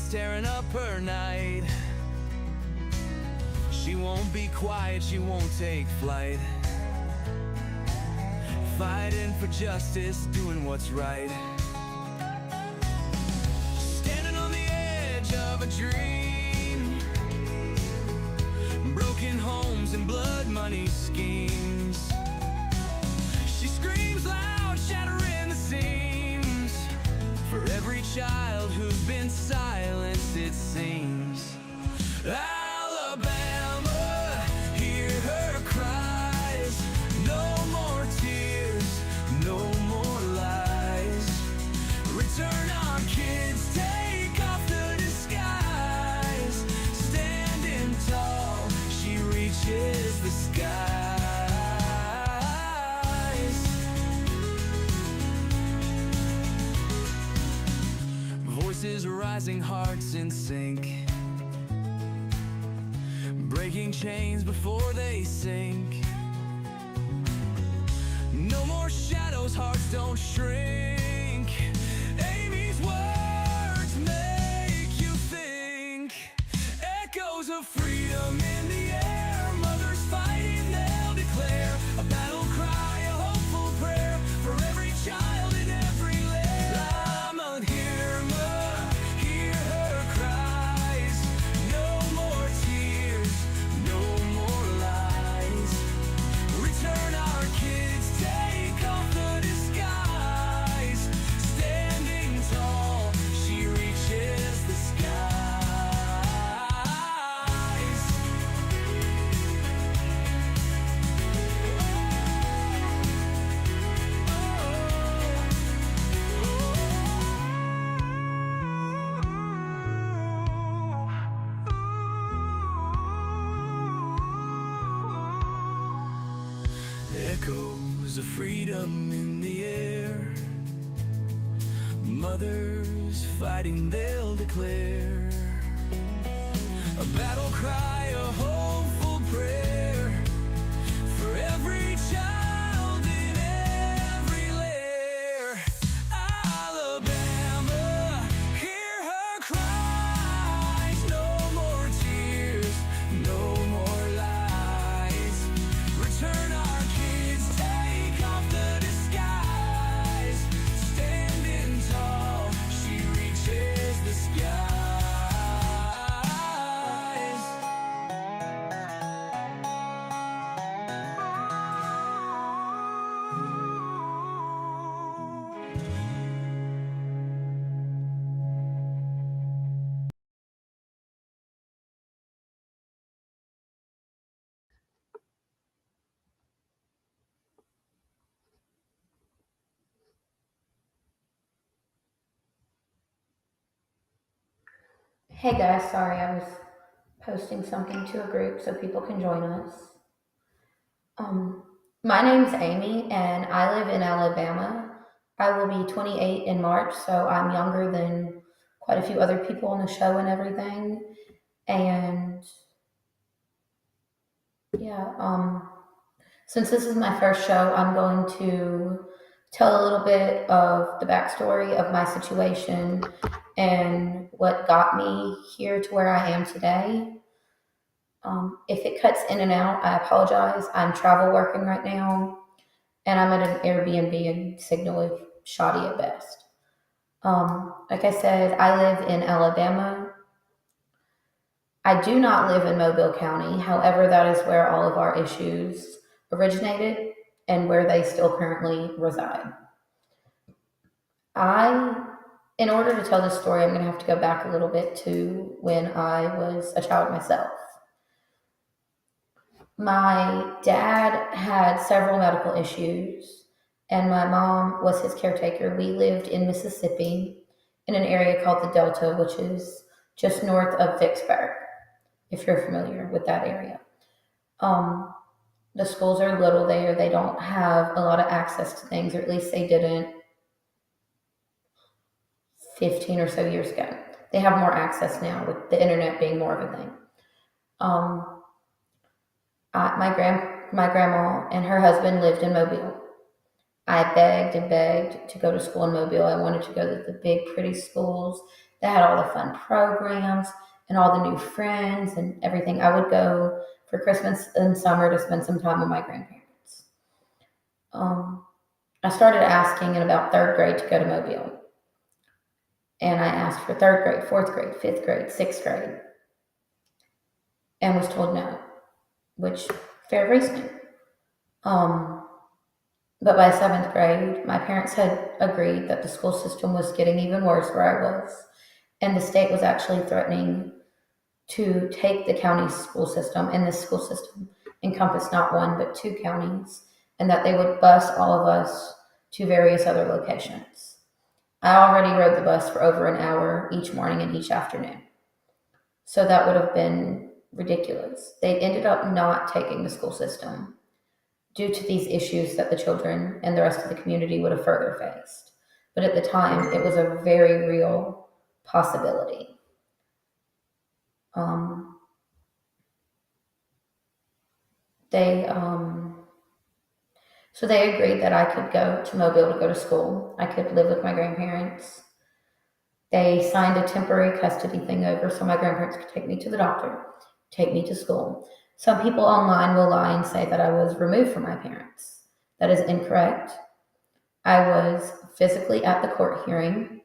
that's tearing up her night. She won't be quiet, she won't take flight. Fighting for justice, doing what's right. Standing on the edge of a dream. Broken homes and blood money schemes. She screams loud, shattering the seams. For every child who's been silenced, it seems. Alabama, hear her cries. No more tears, no more lies. Return our kids, take off the disguise. Standing tall, she reaches the skies. Voices rising, hearts in sync. Breaking chains before they sink. No more shadows, hearts don't shrink. Amy's words make you think. Echoes of freedom in the air. Mothers fighting, they'll declare. A battle cry, a hopeful prayer for every child in every lair. Lama, hear her cries. No more tears, no more lies. Return our kids, take off the disguise. Standing tall, she reaches the skies. Echoes of freedom in the air. Mothers fighting, they'll declare. A battle cry, a hopeful prayer for every child in every lair. Alabama, hear her cries. No more tears, no more lies. Return our kids, take off the disguise. Standing tall, she reaches the skies. Hey guys, sorry, I was posting something to a group so people can join us. My name's Amy and I live in Alabama. I will be 28 in March, so I'm younger than quite a few other people on the show and everything. And yeah, since this is my first show, I'm going to tell a little bit of the backstory of my situation and what got me here to where I am today. If it cuts in and out, I apologize. I'm travel working right now, and I'm at an Airbnb, and signal is shoddy at best. Like I said, I live in Alabama. I do not live in Mobile County. However, that is where all of our issues originated and where they still currently reside. In order to tell this story, I'm going to have to go back a little bit to when I was a child myself. My dad had several medical issues, and my mom was his caretaker. We lived in Mississippi in an area called the Delta, which is just north of Vicksburg, if you're familiar with that area. The schools are little there. They don't have a lot of access to things, or at least they didn't 15 or so years ago. They have more access now, with the internet being more of a thing. My grandma and her husband lived in Mobile. I begged and begged to go to school in Mobile. I wanted to go to the big, pretty schools They had all the fun programs and all the new friends and everything. I would go for Christmas and summer to spend some time with my grandparents. I started asking in about third grade to go to Mobile. And I asked for third grade, fourth grade, fifth grade, sixth grade, and was told no, which fair reasoning. But by seventh grade, my parents had agreed that the school system was getting even worse where I was, and the state was actually threatening to take the county school system, and this school system encompassed not one but two counties, and that they would bus all of us to various other locations. I already rode the bus for over an hour each morning and each afternoon. So that would have been ridiculous. They ended up not taking the school system due to these issues that the children and the rest of the community would have further faced. But at the time, it was a very real possibility. So they agreed that I could go to Mobile to go to school. I could live with my grandparents. They signed a temporary custody thing over so my grandparents could take me to the doctor, take me to school. Some people online will lie and say that I was removed from my parents. That is incorrect. I was physically at the court hearing.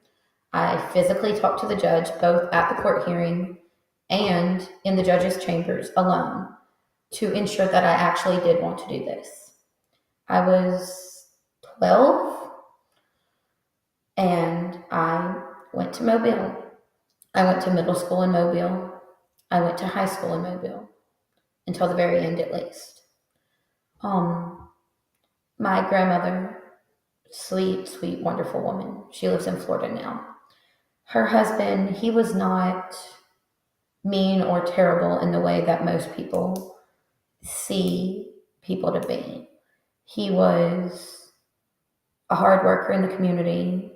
I physically talked to the judge both at the court hearing and in the judge's chambers alone to ensure that I actually did want to do this. I was 12 and I went to Mobile. I went to middle school in Mobile. I went to high school in Mobile until the very end, at least. My grandmother, sweet, sweet, wonderful woman. She lives in Florida now. Her husband, he was not mean or terrible in the way that most people see people to be. He was a hard worker in the community,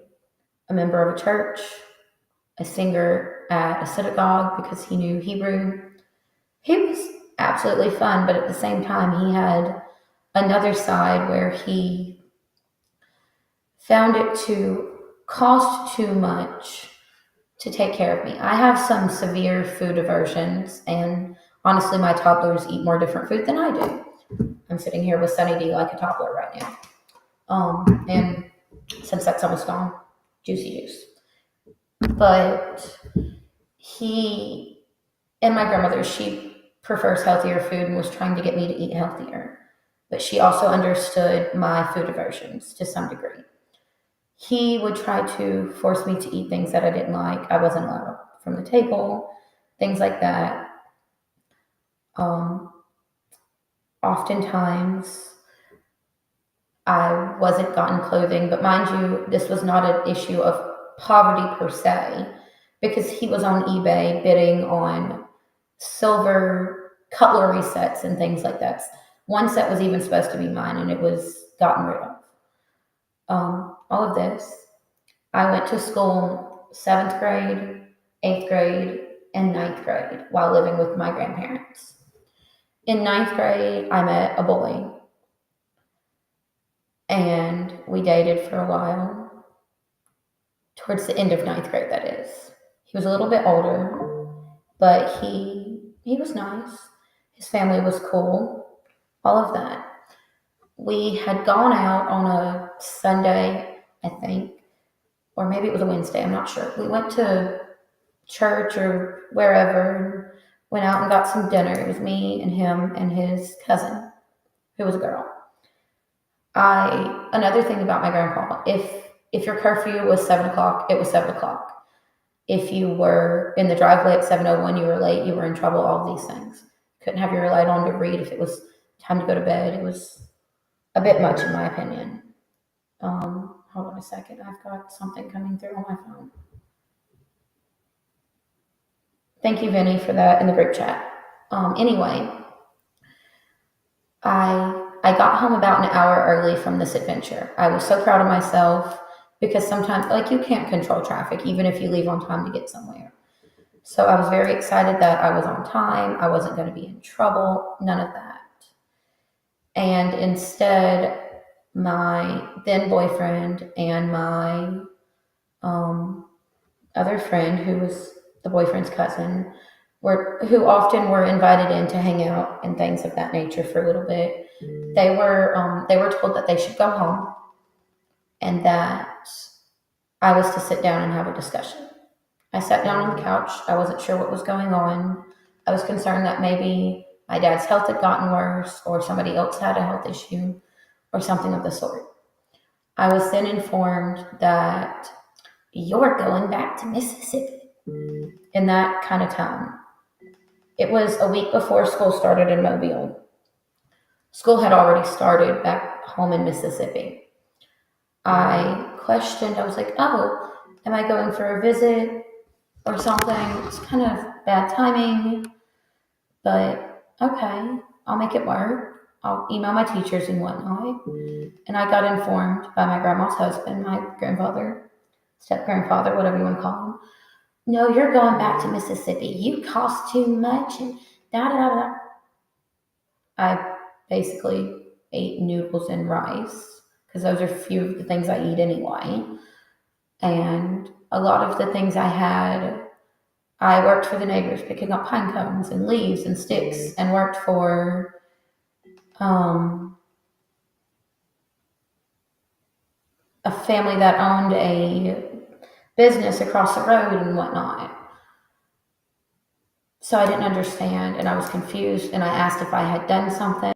a member of a church, a singer at a synagogue because he knew Hebrew. He was absolutely fun, but at the same time, he had another side where he found it to cost too much to take care of me. I have some severe food aversions, and honestly, my toddlers eat more different food than I do. I'm sitting here with Sunny D like a toddler right now. And since that's almost gone, juicy juice. But he and my grandmother, she prefers healthier food and was trying to get me to eat healthier. But she also understood my food aversions to some degree. He would try to force me to eat things that I didn't like. I wasn't allowed from the table, things like that. Oftentimes, I wasn't gotten clothing, but mind you, this was not an issue of poverty per se, because he was on eBay bidding on silver cutlery sets and things like that. One set was even supposed to be mine, and it was gotten rid of. All of this. I went to school 7th grade, 8th grade, and 9th grade while living with my grandparents. In 9th grade, I met a boy, and we dated for a while. Towards the end of 9th grade, that is. He was a little bit older, but he was nice. His family was cool, all of that. We had gone out on a Sunday, I think, or maybe it was a Wednesday, I'm not sure. We went to church or wherever and went out and got some dinner. It was me and him and his cousin, who was a girl. Another thing about my grandpa, if your curfew was 7 o'clock, it was 7 o'clock. If you were in the driveway at 7:01, you were late, you were in trouble, all these things. Couldn't have your light on to read if it was time to go to bed. It was a bit much, in my opinion. Hold on a second. I've got something coming through on my phone. Thank you, Vinny, for that in the group chat. Anyway, I got home about an hour early from this adventure. I was so proud of myself because sometimes, like, you can't control traffic, even if you leave on time to get somewhere. So I was very excited that I was on time. I wasn't going to be in trouble, none of that. And instead, my then boyfriend and my other friend, who was the boyfriend's cousin, who often were invited in to hang out and things of that nature for a little bit. They were told that they should go home and that I was to sit down and have a discussion. I sat down on the couch. I wasn't sure what was going on. I was concerned that maybe my dad's health had gotten worse or somebody else had a health issue or something of the sort. I was then informed that you're going back to Mississippi in that kind of tone. It was a week before school started in Mobile. School had already started back home in Mississippi. I questioned, I was like, oh, am I going for a visit or something? It's kind of bad timing, but okay, I'll make it work. I'll email my teachers and whatnot. And I got informed by my grandma's husband, my grandfather, step grandfather, whatever you want to call him. No, you're going back to Mississippi. You cost too much and da da da da. I basically ate noodles and rice because those are a few of the things I eat anyway. And a lot of the things I had, I worked for the neighbors picking up pine cones and leaves and sticks, and worked for a family that owned a business across the road and whatnot. So I didn't understand and I was confused, and I asked if I had done something.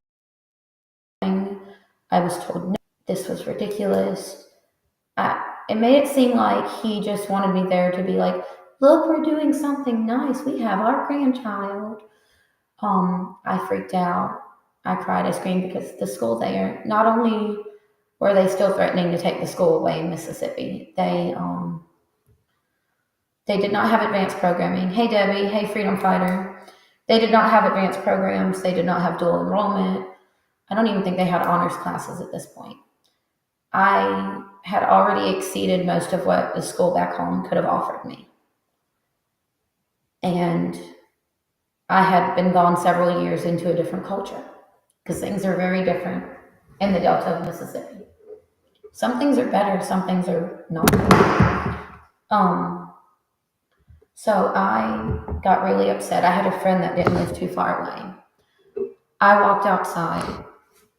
I was told no, this was ridiculous. It made it seem like he just wanted me there to be like, look, we're doing something nice. We have our grandchild. I freaked out. I cried, I screamed, because the school there, not only were they still threatening to take the school away in Mississippi, they did not have advanced programming. Hey, Debbie. Hey, Freedom Fighter. They did not have advanced programs. They did not have dual enrollment. I don't even think they had honors classes at this point. I had already exceeded most of what the school back home could have offered me. And I had been gone several years into a different culture, because things are very different in the Delta of Mississippi. Some things are better, some things are not. So I got really upset. I had a friend that didn't live too far away. I walked outside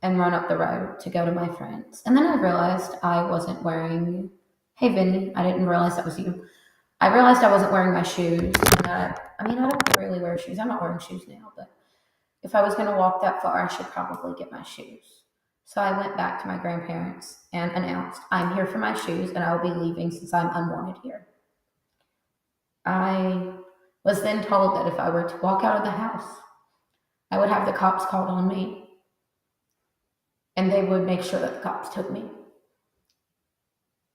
and run up the road to go to my friends. And then I realized I wasn't wearing, hey Vinny, I didn't realize that was you. I realized I wasn't wearing my shoes. I don't really wear shoes. I'm not wearing shoes now, but if I was going to walk that far, I should probably get my shoes. So I went back to my grandparents and announced, I'm here for my shoes and I will be leaving since I'm unwanted here. I was then told that if I were to walk out of the house, I would have the cops called on me, and they would make sure that the cops took me.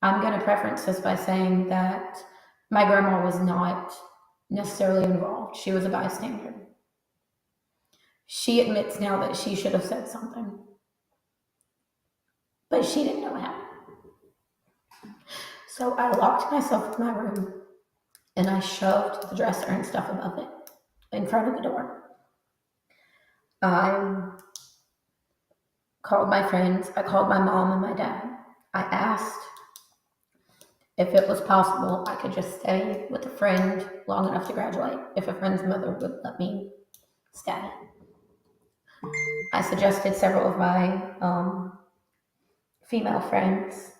I'm going to preference this by saying that my grandma was not necessarily involved. She was a bystander. She admits now that she should have said something, but she didn't know how. So I locked myself in my room and I shoved the dresser and stuff above it in front of the door. I called my friends. I called my mom and my dad. I asked if it was possible I could just stay with a friend long enough to graduate, if a friend's mother would let me stay. I suggested several of my female friends.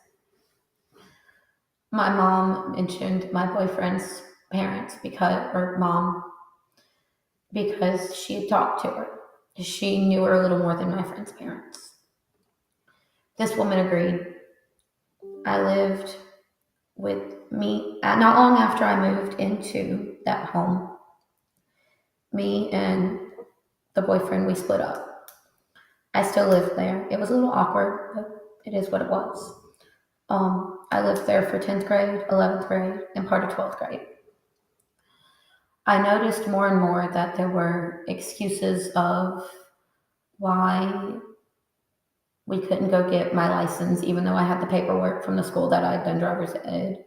My mom mentioned my boyfriend's parents because she had talked to her. She knew her a little more than my friend's parents. This woman agreed. I lived with me, not long after I moved into that home. Me and the boyfriend, we split up. I still lived there. It was a little awkward, but it is what it was. I lived there for 10th grade, 11th grade, and part of 12th grade. I noticed more and more that there were excuses of why we couldn't go get my license, even though I had the paperwork from the school that I'd done driver's ed,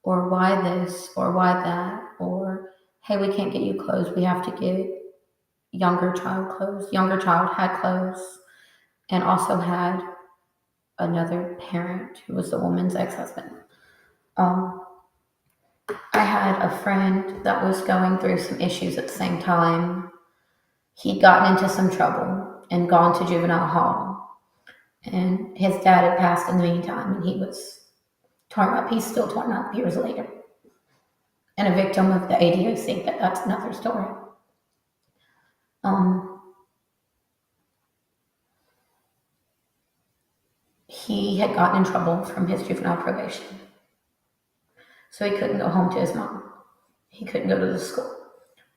or why this, or why that, or hey, we can't get you clothes, we have to get younger child clothes. Younger child had clothes and also had another parent who was the woman's ex-husband. I had a friend that was going through some issues at the same time. He'd gotten into some trouble and gone to juvenile hall. And his dad had passed in the meantime, and he was torn up. He's still torn up years later. And a victim of the ADOC, but that's another story. Um, he had gotten in trouble from his juvenile probation. So he couldn't go home to his mom. He couldn't go to the school.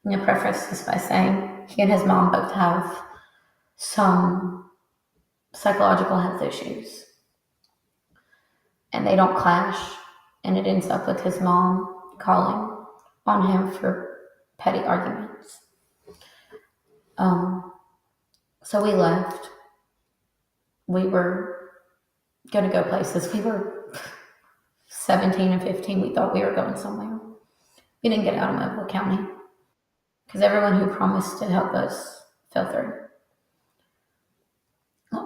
I'm going to preface this by saying he and his mom both have some psychological health issues. And they don't clash. And it ends up with his mom calling on him for petty arguments. So we left. We were going to go places. We were 17 and 15. We thought we were going somewhere. We didn't get out of Mobile County because everyone who promised to help us fell through.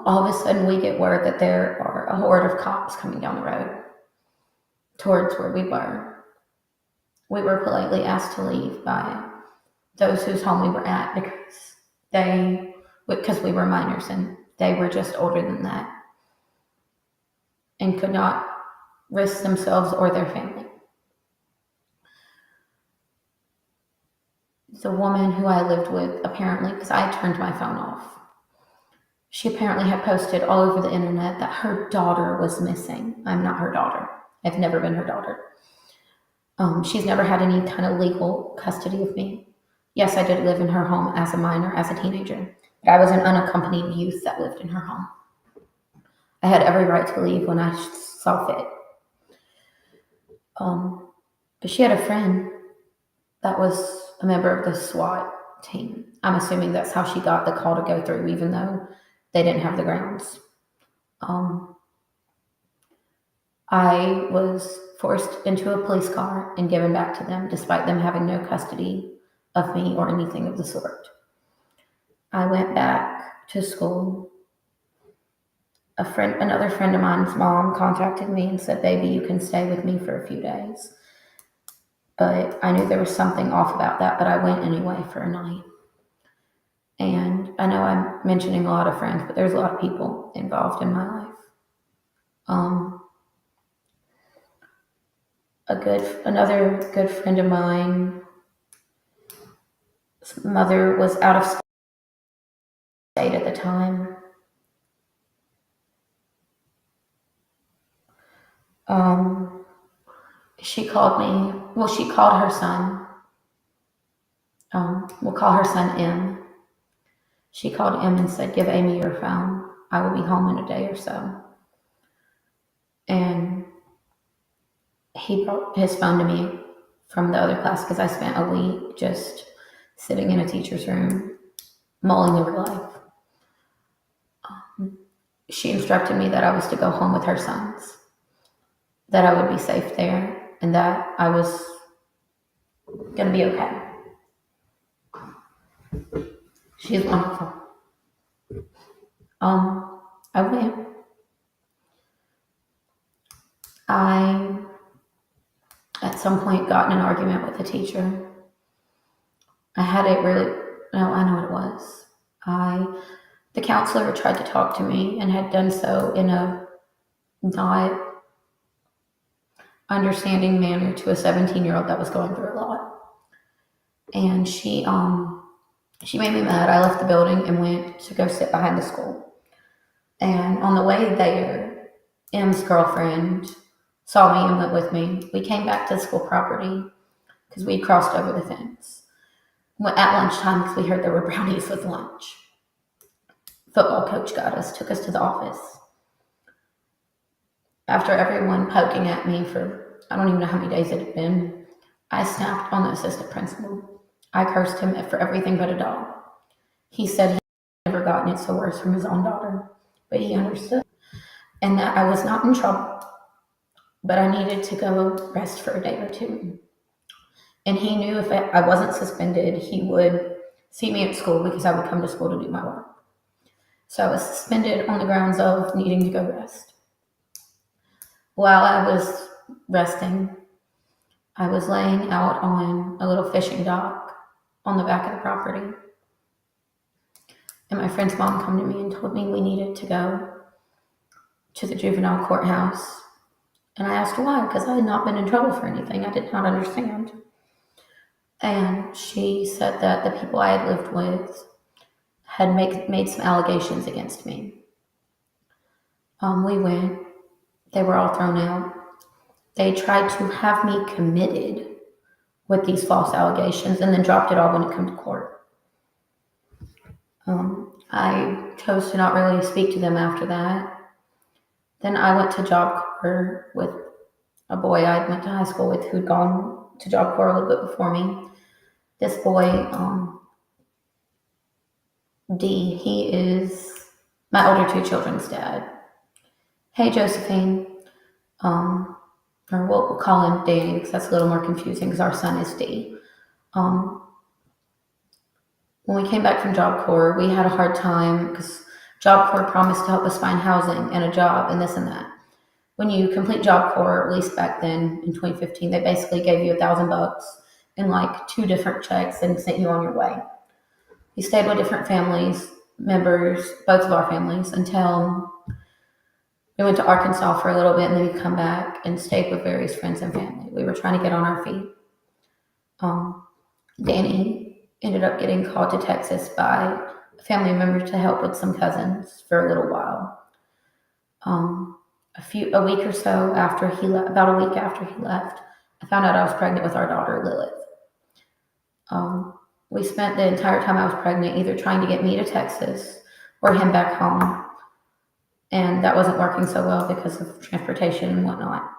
All of a sudden, we get word that there are a horde of cops coming down the road towards where we were. We were politely asked to leave by those whose home we were at because we were minors and they were just older than that and could not risk themselves or their family. The woman who I lived with, apparently, because I turned my phone off, she apparently had posted all over the internet that her daughter was missing. I'm not her daughter. I've never been her daughter. She's never had any kind of legal custody of me. Yes, I did live in her home as a minor, as a teenager, but I was an unaccompanied youth that lived in her home. I had every right to leave when I saw fit. But she had a friend that was a member of the SWAT team. I'm assuming that's how she got the call to go through, even though they didn't have the grounds. I was forced into a police car and given back to them, despite them having no custody of me or anything of the sort. I went back to school. Another friend of mine's mom contacted me and said, "Baby, you can stay with me for a few days." But I knew there was something off about that, but I went anyway for a night. And I know I'm mentioning a lot of friends, but there's a lot of people involved in my life. Another good friend of mine, his mother was out of state at the time. She called me. Well, she called her son. We'll call her son M. She called M and said, "Give Amy your phone. I will be home in a day or so." And he brought his phone to me from the other class because I spent a week just sitting in a teacher's room, mulling over life. She instructed me that I was to go home with her sons, that I would be safe there, and that I was going to be okay. She's wonderful. I went. I, at some point, got in an argument with a teacher. I had it really, no, I know what it was. The counselor tried to talk to me and had done so in a not understanding manner to a 17-year-old that was going through a lot. And she made me mad. I left the building and went to go sit behind the school. And on the way there, M's girlfriend saw me and went with me. We came back to the school property because we crossed over the fence. Went at lunchtime because we heard there were brownies with lunch. Football coach got us, took us to the office. After everyone poking at me for, I don't even know how many days it had been, I snapped on the assistant principal. I cursed him for everything but a dog. He said he had never gotten it so worse from his own daughter, but he understood. And that I was not in trouble, but I needed to go rest for a day or two. And he knew if I wasn't suspended, he would see me at school because I would come to school to do my work. So I was suspended on the grounds of needing to go rest. While I was resting, I was laying out on a little fishing dock on the back of the property, and my friend's mom came to me and told me we needed to go to the juvenile courthouse. And I asked her why, because I had not been in trouble for anything. I did not understand. And she said that the people I had lived with had made some allegations against me. We went. They were all thrown out. They tried to have me committed with these false allegations and then dropped it all when it came to court. I chose to not really speak to them after that. Then I went to Job Corps with a boy I went to high school with who'd gone to Job Corps a little bit before me. This boy, D, he is my older two children's dad. Hey, Josephine. Or we'll call him Danny because that's a little more confusing because our son is D. When we came back from Job Corps, we had a hard time because Job Corps promised to help us find housing and a job and this and that. When you complete Job Corps, at least back then in 2015, they basically gave you $1,000 in like 2 different checks and sent you on your way. We stayed with different families, members, both of our families, until we went to Arkansas for a little bit, and then we'd come back and stayed with various friends and family. We were trying to get on our feet. Danny ended up getting called to Texas by a family member to help with some cousins for a little while. A week or so after he left, about a week after he left, I found out I was pregnant with our daughter, Lilith. We spent the entire time I was pregnant either trying to get me to Texas or him back home. And that wasn't working so well because of transportation and whatnot.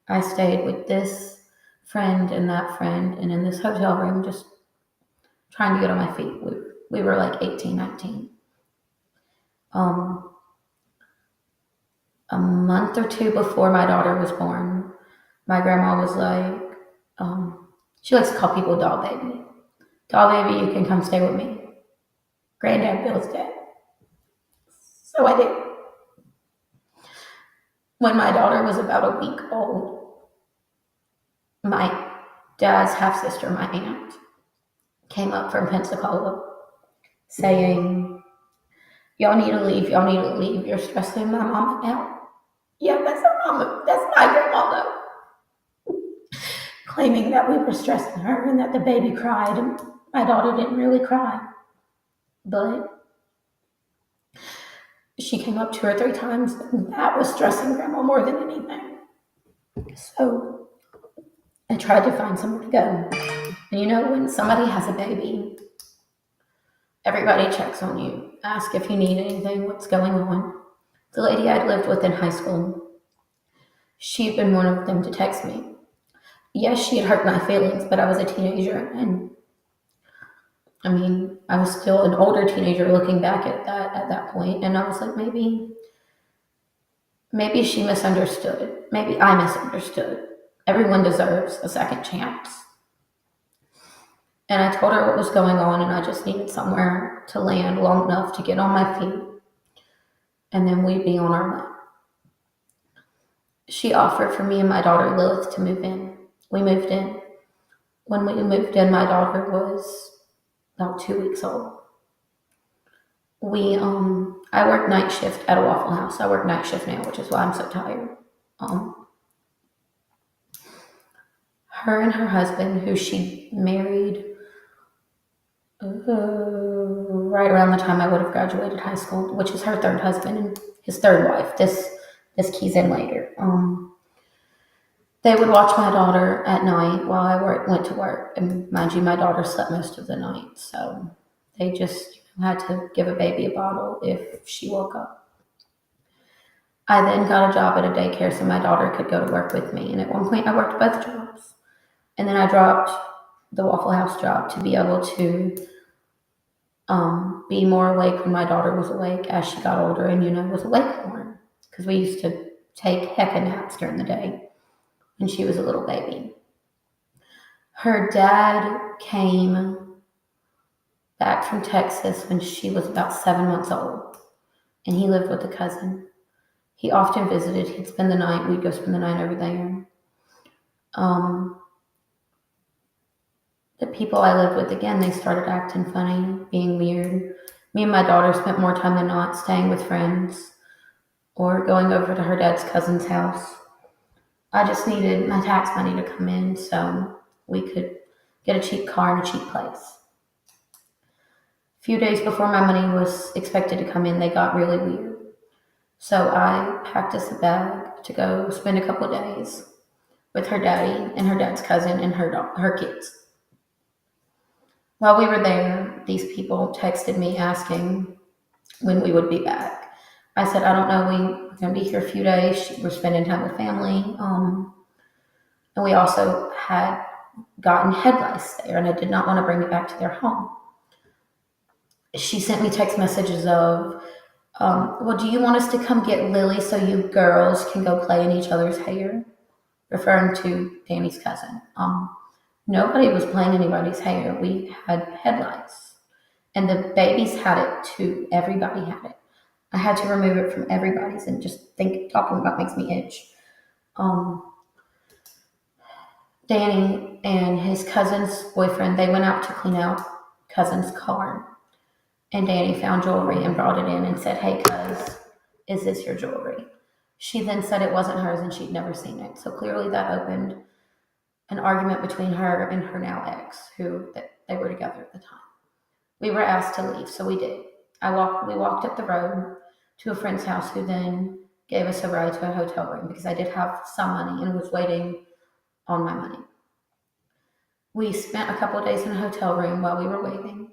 I stayed with this friend and that friend and in this hotel room just trying to get on my feet. We were like 18, 19. A month or 2 before my daughter was born, my grandma was like, she likes to call people doll baby. Doll baby, you can come stay with me. Granddad Bill's dead. So I did. When my daughter was about a week old, my dad's half-sister, my aunt, came up from Pensacola saying, y'all need to leave, you're stressing my mama out. Yeah, that's her mama, that's my grandma though. Claiming that we were stressing her and that the baby cried, and my daughter didn't really cry. But she came up 2 or 3 times, and that was stressing grandma more than anything. So I tried to find somewhere to go. And when somebody has a baby, everybody checks on you, ask if you need anything, what's going on. The lady I'd lived with in high school, she'd been one of them to text me. Yes, she had hurt my feelings, but I was a teenager, and I was still an older teenager looking back at that point, and I was like, maybe she misunderstood. Maybe I misunderstood. Everyone deserves a second chance. And I told her what was going on, and I just needed somewhere to land long enough to get on my feet, and then we'd be on our way. She offered for me and my daughter Lilith to move in. We moved in. When we moved in, my daughter was about 2 weeks old. I worked night shift at a Waffle House. I work night shift now, which is why I'm so tired. Her and her husband, who she married right around the time I would have graduated high school, which is her 3rd husband and his 3rd wife. This keys in later. They would watch my daughter at night while I went to work. And mind you, my daughter slept most of the night. So they just had to give a baby a bottle if she woke up. I then got a job at a daycare so my daughter could go to work with me. And at one point I worked both jobs. And then I dropped the Waffle House job to be able to be more awake when my daughter was awake as she got older and, was awake more. Because we used to take hecka naps during the day when she was a little baby. Her dad came back from Texas when she was about 7 months old, and he lived with a cousin. He often visited. He'd spend the night. We'd go spend the night over there. The people I lived with, again, they started acting funny, being weird. Me and my daughter spent more time than not staying with friends or going over to her dad's cousin's house. I just needed my tax money to come in so we could get a cheap car and a cheap place. A few days before my money was expected to come in, they got really weird. So I packed us a bag to go spend a couple of days with her daddy and her dad's cousin and her kids. While we were there, these people texted me asking when we would be back. I said, I don't know, we're going to be here a few days. We're spending time with family. And we also had gotten head lice there, and I did not want to bring it back to their home. She sent me text messages of, well, do you want us to come get Lily so you girls can go play in each other's hair? Referring to Danny's cousin. Nobody was playing anybody's hair. We had head lice. And the babies had it too. Everybody had it. I had to remove it from everybody's, and just talking about makes me itch. Danny and his cousin's boyfriend, they went out to clean out cousin's car. And Danny found jewelry and brought it in and said, hey, cuz, is this your jewelry? She then said it wasn't hers and she'd never seen it. So clearly that opened an argument between her and her now ex, who they were together at the time. We were asked to leave, so we did. We walked up the road to a friend's house, who then gave us a ride to a hotel room because I did have some money and was waiting on my money. We spent a couple of days in a hotel room while we were waiting.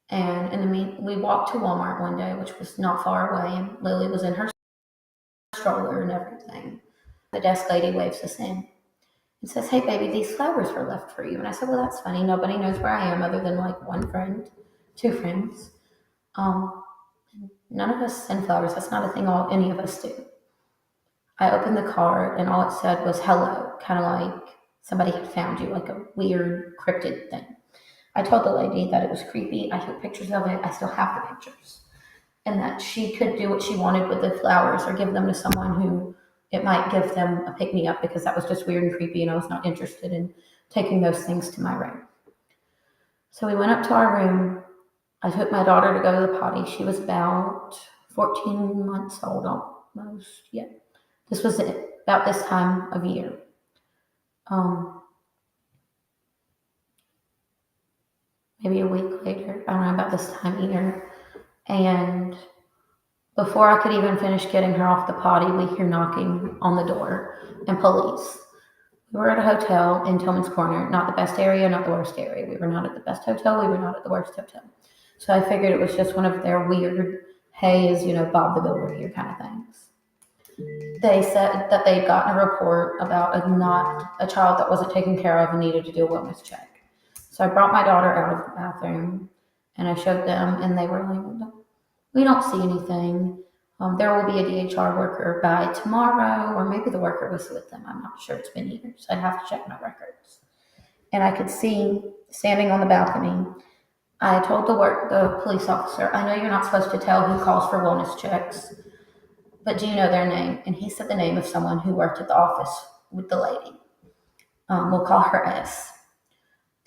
And we walked to Walmart one day, which was not far away, and Lily was in her stroller and everything. The desk lady waves us in and says, hey, baby, these flowers were left for you. And I said, well, that's funny. Nobody knows where I am other than like one friend, two friends. None of us send flowers. That's not a thing any of us do. I opened the card and all it said was hello, kind of like somebody had found you, like a weird cryptid thing. I told the lady that it was creepy. I took pictures of it. I still have the pictures. And that she could do what she wanted with the flowers or give them to someone who it might give them a pick-me-up, because that was just weird and creepy and I was not interested in taking those things to my room. So we went up to our room. I took my daughter to go to the potty. She was about 14 months old almost. Yeah. This was about this time of year. Maybe a week later, I don't know, about this time of year. And before I could even finish getting her off the potty, we hear knocking on the door and police. We were at a hotel in Tillman's Corner, not the best area, not the worst area. We were not at the best hotel. We were not at the worst hotel. So I figured it was just one of their weird, hey, is, Bob the Builder here kind of things. They said that they'd gotten a report about a child that wasn't taken care of and needed to do a wellness check. So I brought my daughter out of the bathroom and I showed them, and they were like, we don't see anything. There will be a DHR worker by tomorrow, or maybe the worker was with them. I'm not sure. It's been years. I'd have to check my records. And I could see, standing on the balcony, I told the police officer, I know you're not supposed to tell who calls for wellness checks, but do you know their name? And he said the name of someone who worked at the office with the lady. We'll call her S.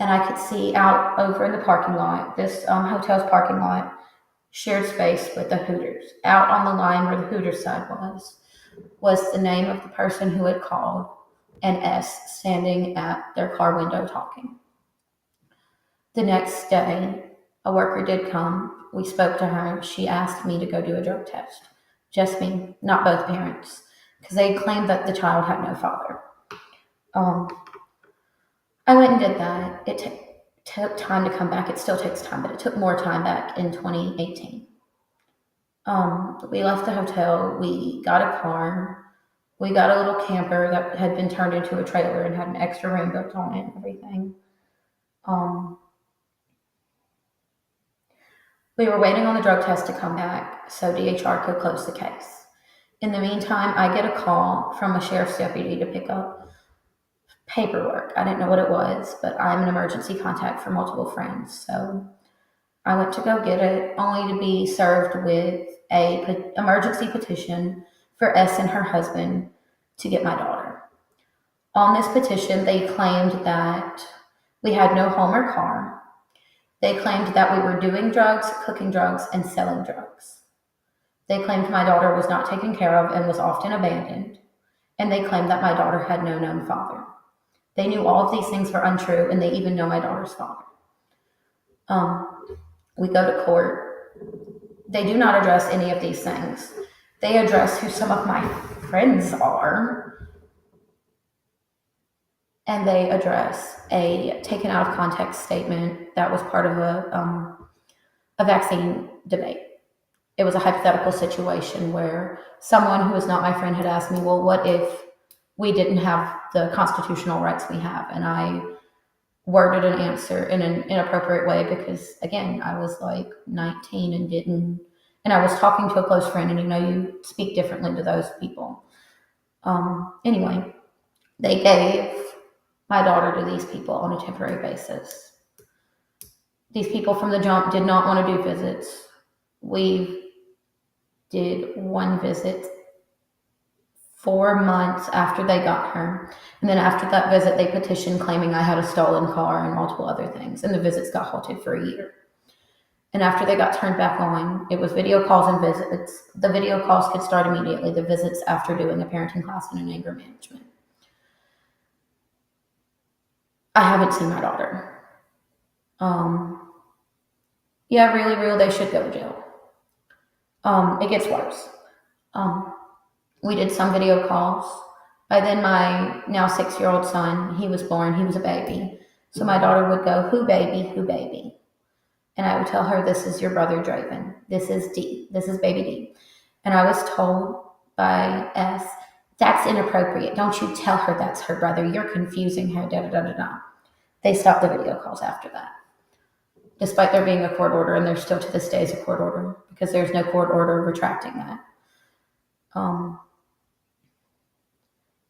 And I could see out over in the parking lot, this hotel's parking lot, shared space with the Hooters. Out on the line where the Hooters side was the name of the person who had called, and S standing at their car window talking. The next day, a worker did come. We spoke to her. She asked me to go do a drug test. Just me, not both parents, because they claimed that the child had no father. I went and did that. It took time to come back. It still takes time, but it took more time back in 2018. We left the hotel. We got a car. We got a little camper that had been turned into a trailer and had an extra room built on it and everything. We were waiting on the drug test to come back so DHR could close the case. In the meantime, I get a call from a sheriff's deputy to pick up paperwork. I didn't know what it was, but I'm an emergency contact for multiple friends. So I went to go get it, only to be served with a emergency petition for S and her husband to get my daughter. On this petition, they claimed that We had no home or car. They claimed that we were doing drugs, cooking drugs, and selling drugs. They claimed my daughter was not taken care of and was often abandoned. And they claimed that my daughter had no known father. They knew all of these things were untrue, and they even know my daughter's father. We go to court. They do not address any of these things. They address who some of my friends are, and they address a taken out of context statement that was part of a vaccine debate. It was a hypothetical situation where someone who is not my friend had asked me, well, what if we didn't have the constitutional rights we have? And I worded an answer in an inappropriate way because, again, I was like 19 and I was talking to a close friend, and you speak differently to those people. Anyway, they gave my daughter to these people on a temporary basis. These people from the jump did not want to do visits. We did one visit 4 months after they got her. And then after that visit, they petitioned claiming I had a stolen car and multiple other things. And the visits got halted for a year. And after they got turned back on, it was video calls and visits. The video calls could start immediately. The visits after doing a parenting class and an anger management. I haven't seen my daughter. Yeah, really real, they should go to jail. It gets worse. We did some video calls. By then, my now 6-year-old son, he was born, he was a baby. So my daughter would go, who baby, who baby? And I would tell her, this is your brother Draven. This is D. This is baby D. And I was told by S, that's inappropriate. Don't you tell her that's her brother. You're confusing her, da da da da da. They stopped the video calls after that. Despite there being a court order, and there still to this day is a court order, because there's no court order retracting that.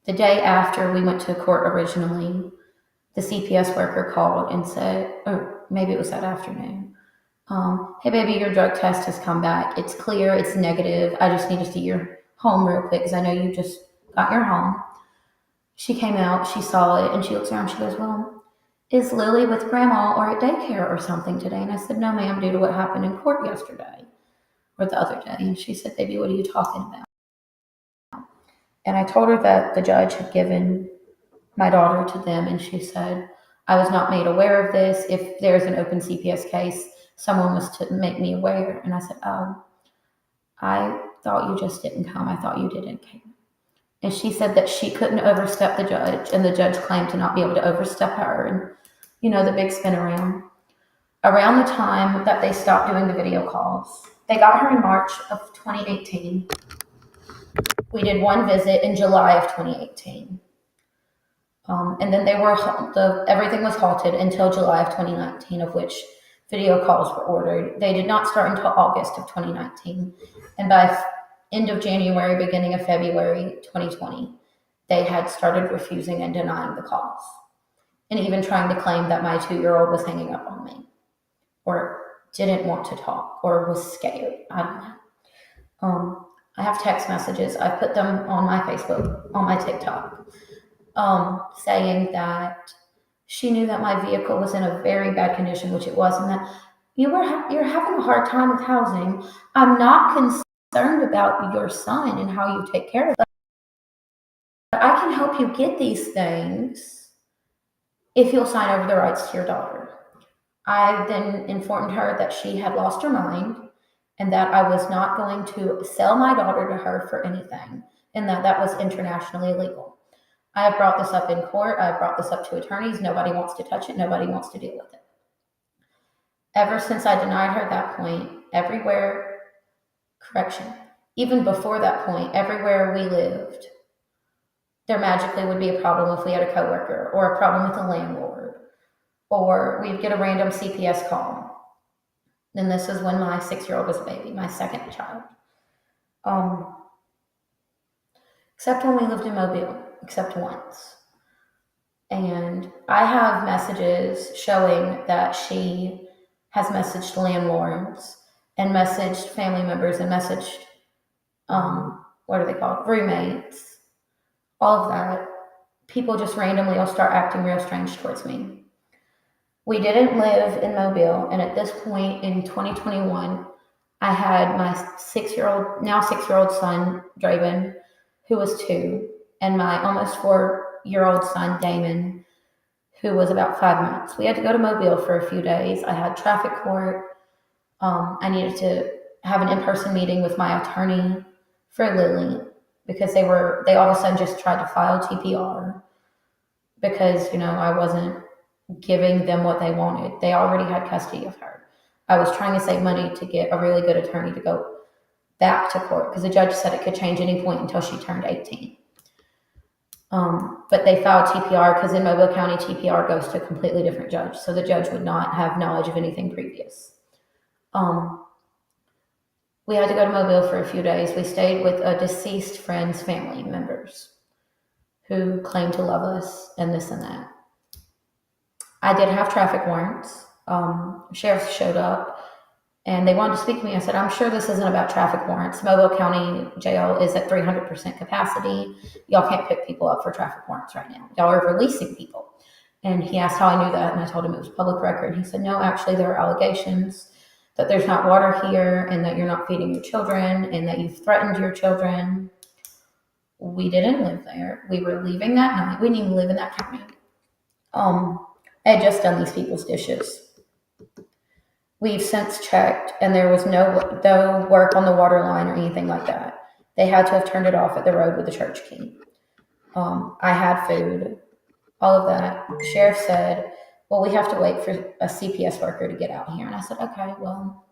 The day after we went to court originally, the CPS worker called and said, or maybe it was that afternoon, hey baby, your drug test has come back. It's clear, it's negative. I just need to see your home real quick because I know you just got your home. She came out, she saw it, and she looks around, she goes, well, is Lily with grandma or at daycare or something today? And I said, no ma'am, due to what happened in court yesterday or the other day. And she said, baby, what are you talking about? And I told her that the judge had given my daughter to them, and she said, I was not made aware of this. If there's an open CPS case, someone was to make me aware. And I said, oh, I thought you just didn't come. I thought you didn't care. And she said that she couldn't overstep the judge, and the judge claimed to not be able to overstep her. And, the big spin around. Around the time that they stopped doing the video calls, they got her in March of 2018. We did one visit in July of 2018. And then everything was halted until July of 2019, of which video calls were ordered. They did not start until August of 2019. And by end of January, beginning of February 2020, they had started refusing and denying the calls. And even trying to claim that my 2-year-old was hanging up on me, or didn't want to talk, or was scared. I don't know. I have text messages. I put them on my Facebook, on my TikTok, saying that she knew that my vehicle was in a very bad condition, which it was, and that you're having a hard time with housing. I'm not concerned about your son and how you take care of it, but I can help you get these things if you'll sign over the rights to your daughter. I then informed her that she had lost her mind and that I was not going to sell my daughter to her for anything, and that was internationally illegal. I have brought this up in court. I've brought this up to attorneys. Nobody wants to touch it. Nobody wants to deal with it. Ever since I denied her at that point, even before that point, everywhere we lived, there magically would be a problem if we had a coworker, or a problem with a landlord, or we'd get a random CPS call. Then this is when my 6-year-old was a baby, my second child. Except when we lived in Mobile, except once. And I have messages showing that she has messaged landlords and messaged family members and messaged, what are they called? Roommates. All of that. People just randomly will start acting real strange towards me. We didn't live in Mobile, and at this point in 2021, I had my now 6-year-old son, Draven, who was 2, and my almost 4-year-old son, Damon, who was about 5 months. We had to go to Mobile for a few days. I had traffic court. I needed to have an in-person meeting with my attorney for Lily because they all of a sudden just tried to file TPR because, I wasn't giving them what they wanted. They already had custody of her. I was trying to save money to get a really good attorney to go back to court because the judge said it could change any point until she turned 18. But they filed TPR because in Mobile County, TPR goes to a completely different judge. So the judge would not have knowledge of anything previous. We had to go to Mobile for a few days. We stayed with a deceased friend's family members who claimed to love us and this and that. I did have traffic warrants. Sheriffs showed up and they wanted to speak to me. I said, I'm sure this isn't about traffic warrants. Mobile County Jail is at 300% capacity. Y'all can't pick people up for traffic warrants right now. Y'all are releasing people. And he asked how I knew that, and I told him it was public record. He said, no, actually there are allegations that there's not water here and that you're not feeding your children and that you've threatened your children. We didn't live there. We were leaving that night. We didn't even live in that county. I had just done these people's dishes. We've since checked, and there was no work on the water line or anything like that. They had to have turned it off at the road with the church key. I had food, all of that. The sheriff said, well, we have to wait for a CPS worker to get out here. And I said, okay, well,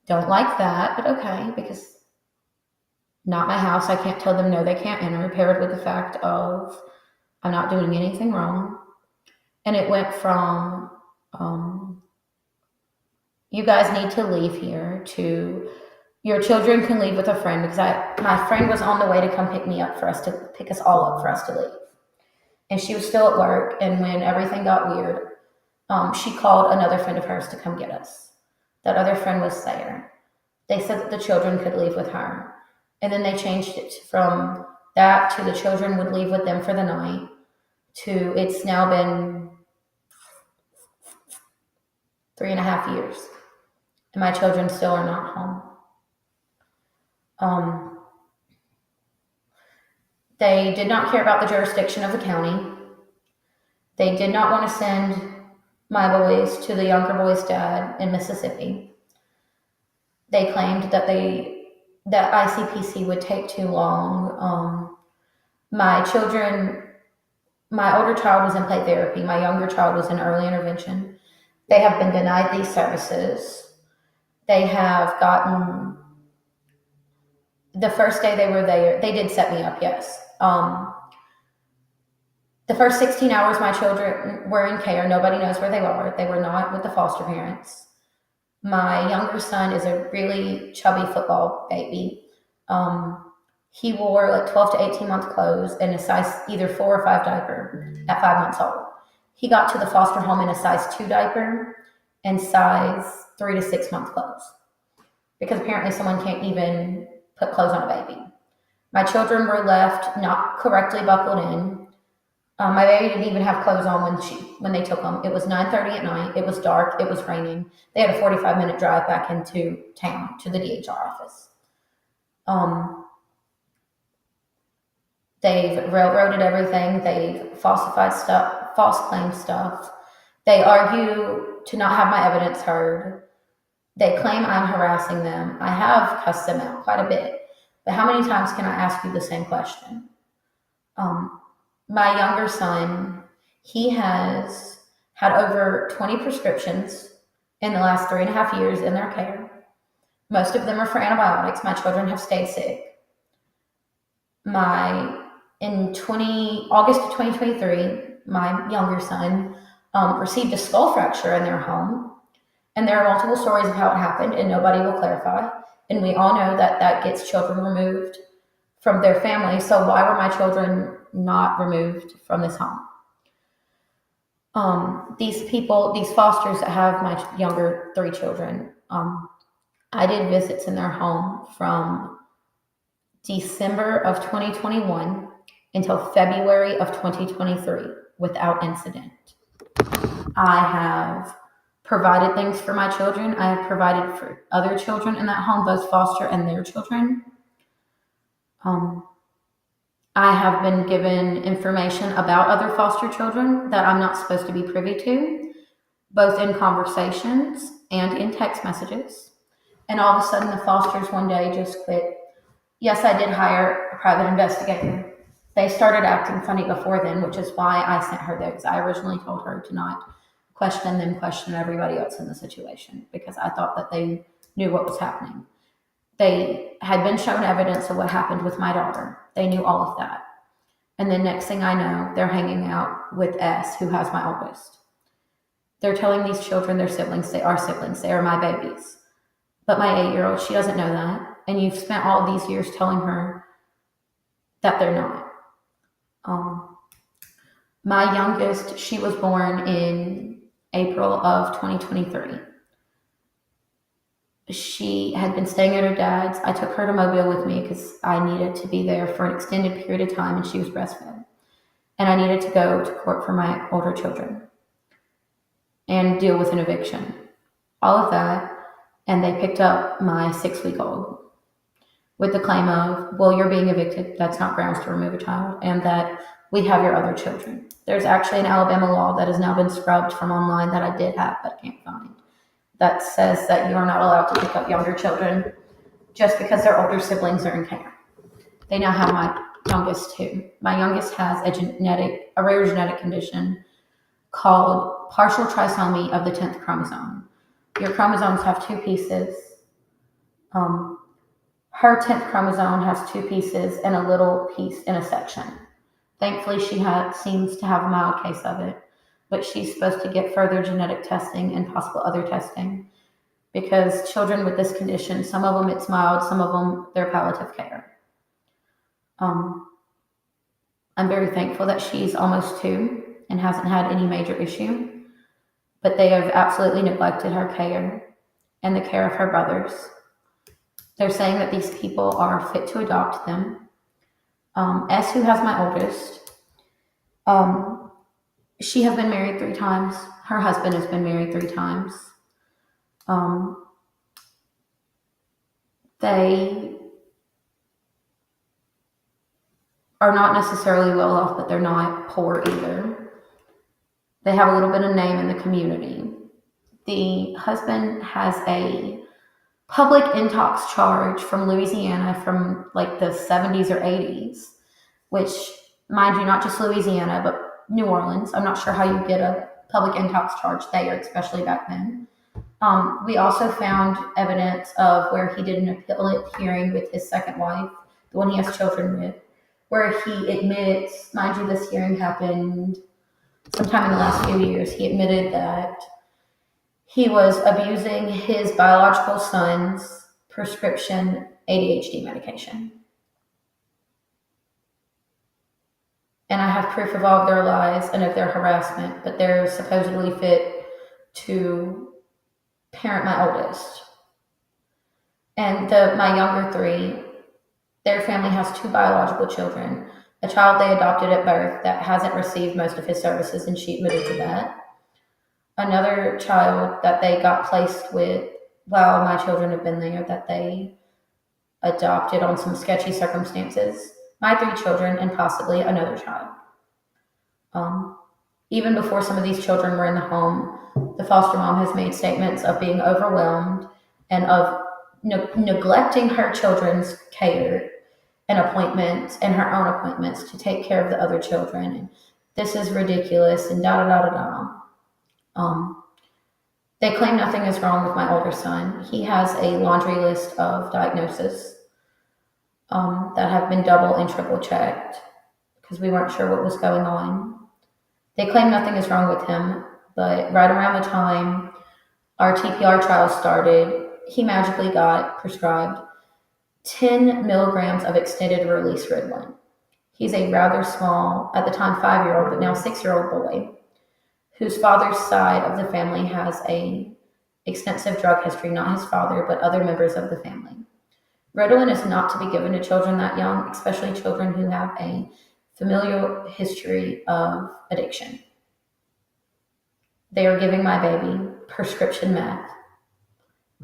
don't like that, but okay, because not my house. I can't tell them no, they can't enter, paired with the fact of I'm not doing anything wrong. And it went from, you guys need to leave here to your children can leave with a friend because my friend was on the way to come pick us all up for us to leave. And she was still at work. And when everything got weird, she called another friend of hers to come get us. That other friend was there. They said that the children could leave with her. And then they changed it from that to the children would leave with them for the night to it's now been 3.5 years. And my children still are not home. They did not care about the jurisdiction of the county. They did not want to send my boys to the younger boy's dad in Mississippi. They claimed that ICPC would take too long. My older child was in play therapy. My younger child was in early intervention. They have been denied these services. They have gotten, the first day they were there, they did set me up, yes. The first 16 hours my children were in care, nobody knows where they were. They were not with the foster parents. My younger son is a really chubby football baby. He wore like 12 to 18 month clothes and a size either 4 or 5 diaper at 5 months old. He got to the foster home in a size 2 diaper and size 3 to 6 month clothes because apparently someone can't even put clothes on a baby. My children were left not correctly buckled in. My baby didn't even have clothes on when they took them. It was 9:30 at night. It was dark. It was raining. They had a 45-minute drive back into town to the DHR office. They've railroaded everything. They've falsified stuff, false claimed stuff. They argue to not have my evidence heard. They claim I'm harassing them. I have cussed them out quite a bit. But how many times can I ask you the same question? My younger son, he has had over 20 prescriptions in the last 3.5 years in their care. Most of them are for antibiotics. My children have stayed sick. In August of 2023, my younger son received a skull fracture in their home. And there are multiple stories of how it happened, and nobody will clarify. And we all know that gets children removed from their family. So why were my children not removed from this home? These fosters that have my younger 3 children, I did visits in their home from December of 2021 until February of 2023 without incident. I have provided things for my children. I have provided for other children in that home, both foster and their children. Um, I have been given information about other foster children that I'm not supposed to be privy to, both in conversations and in text messages. And all of a sudden, the fosters one day just quit. Yes, I did hire a private investigator. They started acting funny before then, which is why I sent her there, because I originally told her to not question them, question everybody else in the situation, because I thought that they knew what was happening. They had been shown evidence of what happened with my daughter. They knew all of that. And then next thing I know, they're hanging out with S, who has my oldest. They're telling these children they're siblings. They are siblings. They are my babies. But my 8-year-old, she doesn't know that. And you've spent all these years telling her that they're not. My youngest, she was born in April of 2023. She had been staying at her dad's. I took her to Mobile with me because I needed to be there for an extended period of time, and she was breastfed. And I needed to go to court for my older children and deal with an eviction. All of that. And they picked up my 6-week-old with the claim of, well, you're being evicted. That's not grounds to remove a child. And that we have your other children. There's actually an Alabama law that has now been scrubbed from online that I did have but can't find, that says that you are not allowed to pick up younger children just because their older siblings are in care. They now have my youngest too. My youngest has a rare genetic condition called partial trisomy of the 10th chromosome. Your chromosomes have 2 pieces. Her 10th chromosome has 2 pieces and a little piece in a section. Thankfully, she seems to have a mild case of it, but she's supposed to get further genetic testing and possible other testing, because children with this condition, some of them it's mild, some of them they're palliative care. I'm very thankful that she's almost 2 and hasn't had any major issue, but they have absolutely neglected her care and the care of her brothers. They're saying that these people are fit to adopt them. S, who has my oldest, she has been married 3 times. Her husband has been married 3 times. They are not necessarily well off, but they're not poor either. They have a little bit of name in the community. The husband has a public intox charge from Louisiana from like the 70s or 80s, which, mind you, not just Louisiana, but New Orleans. I'm not sure how you get a public intox charge there, especially back then. We also found evidence of where he did an appellate hearing with his second wife, the one he has children with, where he admits, mind you, this hearing happened sometime in the last few years, he admitted that he was abusing his biological son's prescription ADHD medication. And I have proof of all of their lies and of their harassment, but they're supposedly fit to parent my oldest. And my younger 3, their family has 2 biological children, a child they adopted at birth that hasn't received most of his services, and she admitted to that. Another child that they got placed with while my children have been there that they adopted on some sketchy circumstances. My 3 children and possibly another child. Even before some of these children were in the home, the foster mom has made statements of being overwhelmed and of neglecting her children's care and appointments and her own appointments to take care of the other children. And this is ridiculous and da-da-da-da-da. They claim nothing is wrong with my older son. He has a laundry list of diagnoses that have been double and triple checked because we weren't sure what was going on. They claim nothing is wrong with him, but right around the time our TPR trial started, he magically got prescribed 10 milligrams of extended release Ritalin. He's a rather small, at the time 5-year-old, but now 6-year-old boy, whose father's side of the family has a extensive drug history, not his father, but other members of the family. Ritalin is not to be given to children that young, especially children who have a familial history of addiction. They were giving my baby prescription meth.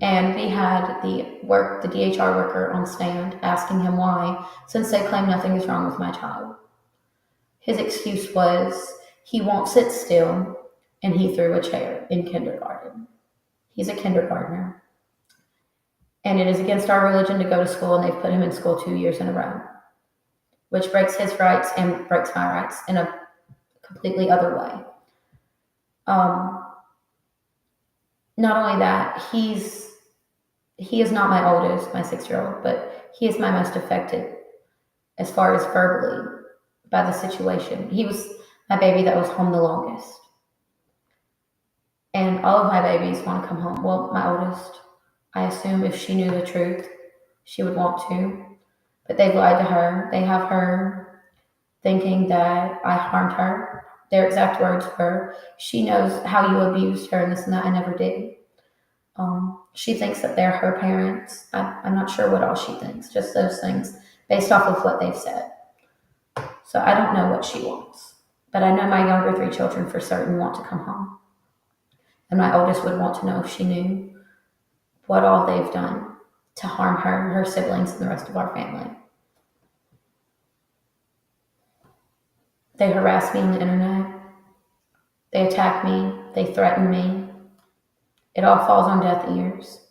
And we had the DHR worker on stand asking him why, since they claim nothing is wrong with my child. His excuse was he won't sit still and he threw a chair in kindergarten. He's a kindergartner. And it is against our religion to go to school, and they've put him in school 2 years in a row, which breaks his rights and breaks my rights in a completely other way. Not only that, he is not my oldest, my 6-year-old, but he is my most affected as far as verbally by the situation. He was my baby that was home the longest. And all of my babies want to come home. Well, my oldest, I assume if she knew the truth, she would want to. But they've lied to her. They have her thinking that I harmed her. Their exact words were, she knows how you abused her and this and that. I never did. She thinks that they're her parents. I'm not sure what all she thinks, just those things based off of what they've said. So I don't know what she wants. But I know my younger 3 children for certain want to come home. And my oldest would want to know if she knew what all they've done to harm her, her siblings, and the rest of our family. They harass me on the internet. They attack me. They threaten me. It all falls on deaf ears.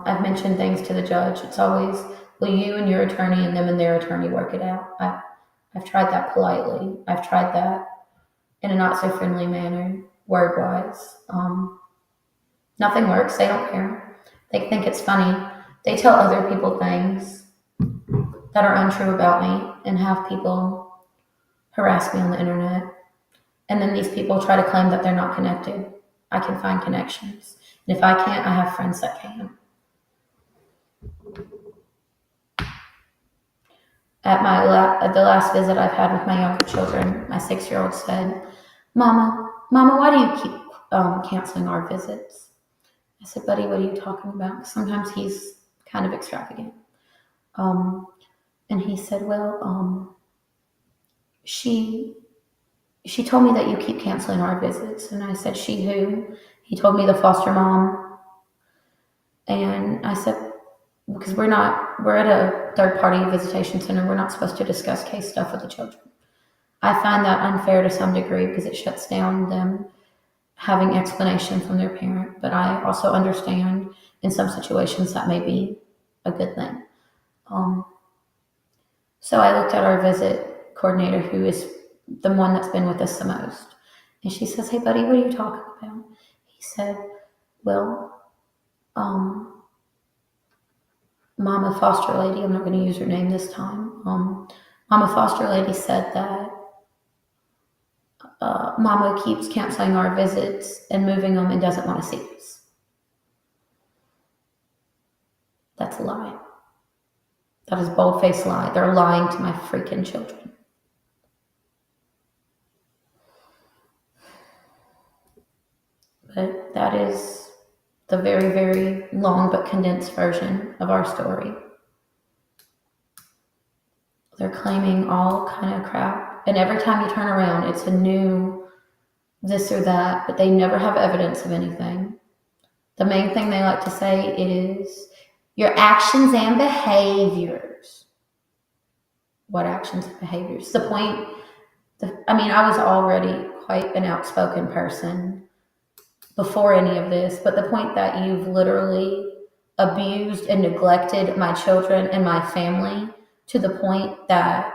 I've mentioned things to the judge. It's always, will you and your attorney and them and their attorney work it out? I've tried that politely. I've tried that in a not so friendly manner, word-wise. Nothing works. They don't care. They think it's funny. They tell other people things that are untrue about me and have people harass me on the internet. And then these people try to claim that they're not connected. I can find connections. And if I can't, I have friends that can. At the last visit I've had with my younger children, my 6-year-old said, Mama, why do you keep canceling our visits? I said, buddy, what are you talking about? Sometimes he's kind of extravagant. And he said, well, she told me that you keep canceling our visits. And I said, she who? He told me the foster mom. And I said, because we're at a third-party visitation center. We're not supposed to discuss case stuff with the children. I find that unfair to some degree because it shuts down them having explanation from their parent. But I also understand in some situations that may be a good thing. So I looked at our visit coordinator, who is the one that's been with us the most. And she says, hey, buddy, what are you talking about? He said, well, Mama Foster Lady, I'm not going to use her name this time. Mama Foster Lady said that Mama keeps canceling our visits and moving them and doesn't want to see us. That's a lie. That is a bold-faced lie. They're lying to my freaking children. But that is the very, very long but condensed version of our story. They're claiming all kind of crap. And every time you turn around, it's a new this or that, but they never have evidence of anything. The main thing they like to say is your actions and behaviors. What actions and behaviors? The point, I was already quite an outspoken person before any of this, but the point that you've literally abused and neglected my children and my family to the point that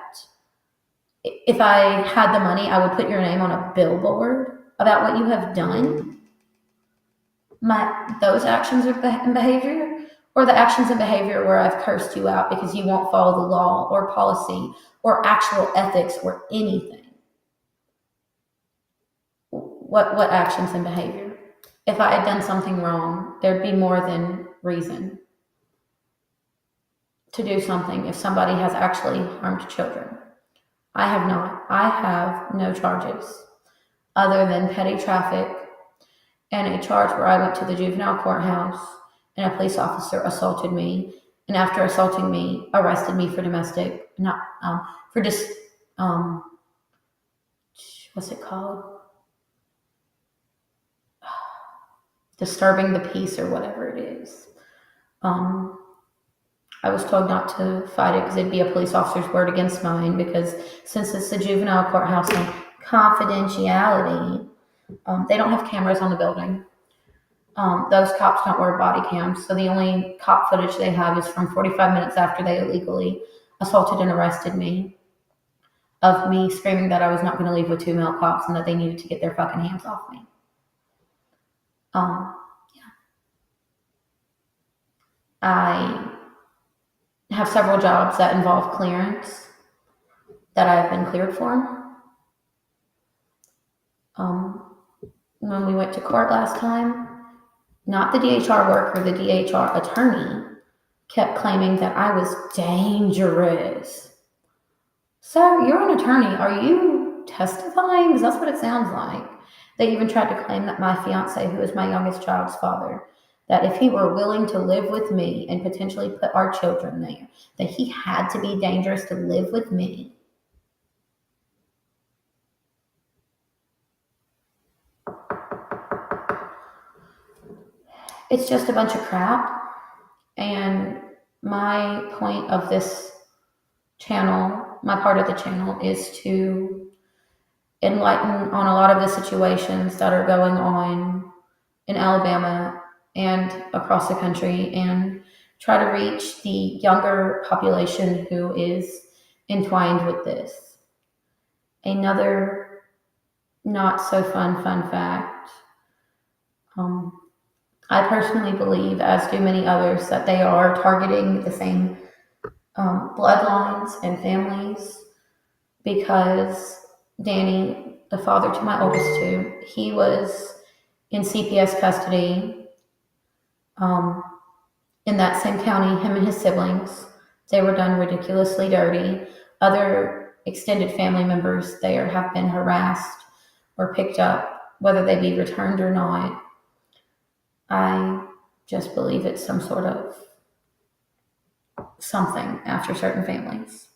if I had the money, I would put your name on a billboard about what you have done. Those actions and behavior, or the actions and behavior where I've cursed you out because you won't follow the law or policy or actual ethics or anything. What actions and behavior? If I had done something wrong, there'd be more than reason to do something if somebody has actually harmed children. I have not. I have no charges other than petty traffic and a charge where I went to the juvenile courthouse and a police officer assaulted me, and after assaulting me, arrested me for what's it called? Disturbing the peace or whatever it is. I was told not to fight it because it'd be a police officer's word against mine, because since it's a juvenile courthouse and confidentiality, they don't have cameras on the building. Those cops don't wear body cams, so the only cop footage they have is from 45 minutes after they illegally assaulted and arrested me, of me screaming that I was not going to leave with 2 male cops and that they needed to get their fucking hands off me. Yeah. I have several jobs that involve clearance that I have been cleared for. When we went to court last time, not the DHR worker, the DHR attorney kept claiming that I was dangerous. Sir, you're an attorney. Are you testifying? Because that's what it sounds like. They even tried to claim that my fiance, who is my youngest child's father, that if he were willing to live with me and potentially put our children there, that he had to be dangerous to live with me. It's just a bunch of crap. And my point of this channel, my part of the channel, is to enlighten on a lot of the situations that are going on in Alabama and across the country, and try to reach the younger population who is entwined with this. Another not so fun fact. I personally believe, as do many others, that they are targeting the same bloodlines and families, because Danny, the father to my oldest two, he was in CPS custody in that same county, him and his siblings. They were done ridiculously dirty. Other extended family members there have been harassed or picked up, whether they be returned or not. I just believe it's some sort of something after certain families.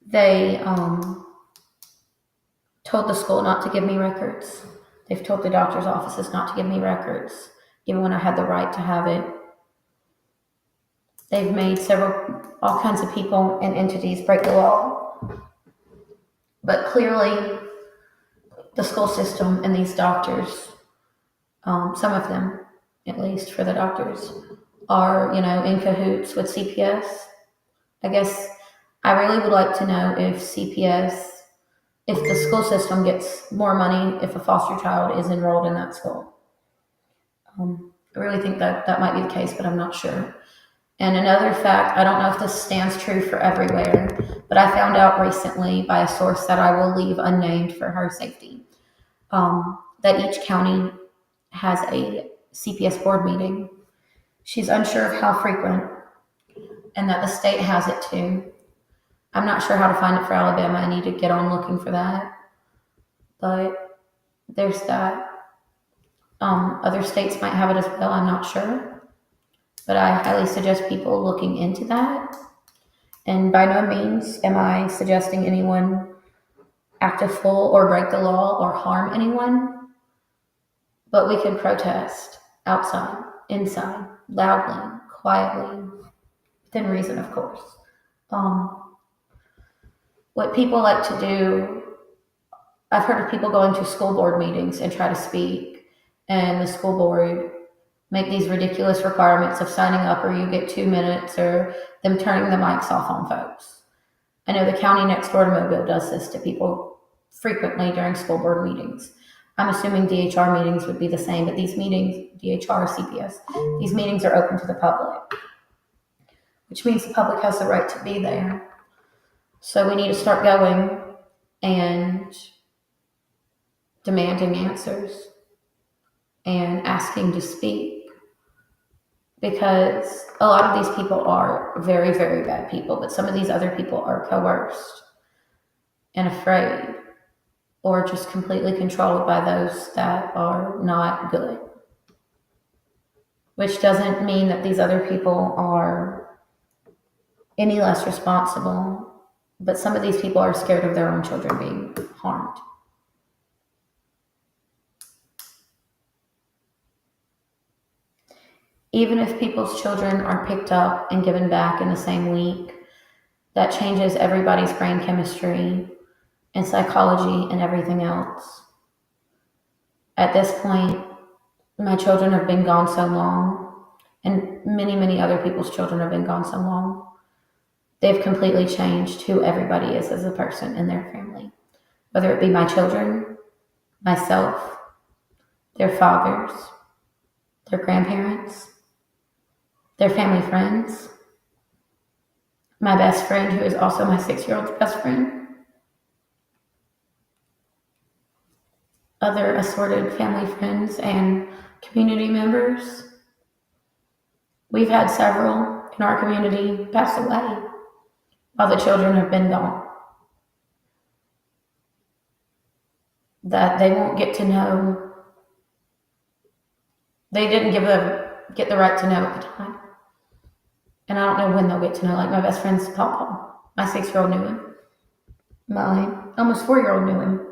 They told the school not to give me records. They've told the doctor's offices not to give me records, even when I had the right to have it. They've made all kinds of people and entities break the law. But clearly, the school system and these doctors, some of them, at least for the doctors, are, in cahoots with CPS. I guess I really would like to know if the school system gets more money if a foster child is enrolled in that school. I really think that might be the case, but I'm not sure. And another fact, I don't know if this stands true for everywhere, but I found out recently by a source that I will leave unnamed for her safety, that each county has a CPS board meeting. She's unsure of how frequent, and that the state has it too. I'm not sure how to find it for Alabama. I need to get on looking for that. But there's that. Other states might have it as well. I'm not sure. But I highly suggest people looking into that. And by no means am I suggesting anyone act a fool or break the law or harm anyone. But we can protest outside, inside, loudly, quietly, within reason, of course. What people like to do, I've heard of people going to school board meetings and try to speak, and the school board make these ridiculous requirements of signing up, or you get 2 minutes, or them turning the mics off on folks. I know the county next door to Mobile does this to people frequently during school board meetings. I'm assuming DHR meetings would be the same, but these meetings, DHR, CPS, these meetings are open to the public, which means the public has the right to be there. So we need to start going and demanding answers and asking to speak, because a lot of these people are very, very bad people, but some of these other people are coerced and afraid, or just completely controlled by those that are not good. Which doesn't mean that these other people are any less responsible But some of these people are scared of their own children being harmed. Even if people's children are picked up and given back in the same week, that changes everybody's brain chemistry and psychology and everything else. At this point, my children have been gone so long, and many, many other people's children have been gone so long. They've completely changed who everybody is as a person in their family, whether it be my children, myself, their fathers, their grandparents, their family friends, my best friend, who is also my 6-year-old's best friend, other assorted family friends and community members. We've had several in our community pass away while the children have been gone, that they won't get to know. They didn't get the right to know at the time. And I don't know when they'll get to know. Like my best friend's papa. My 6-year-old knew him. My almost 4-year-old knew him.